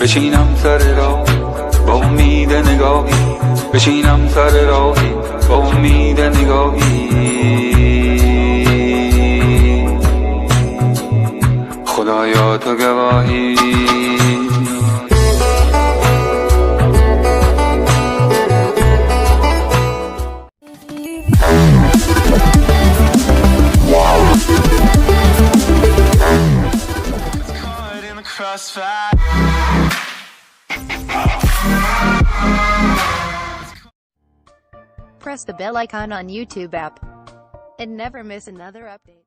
بشینم سر راهی با امید نگاهی، بشینم سر راهی با امید نگاهی. خدایا تو گواهی. Press the bell icon on YouTube app and never miss another update.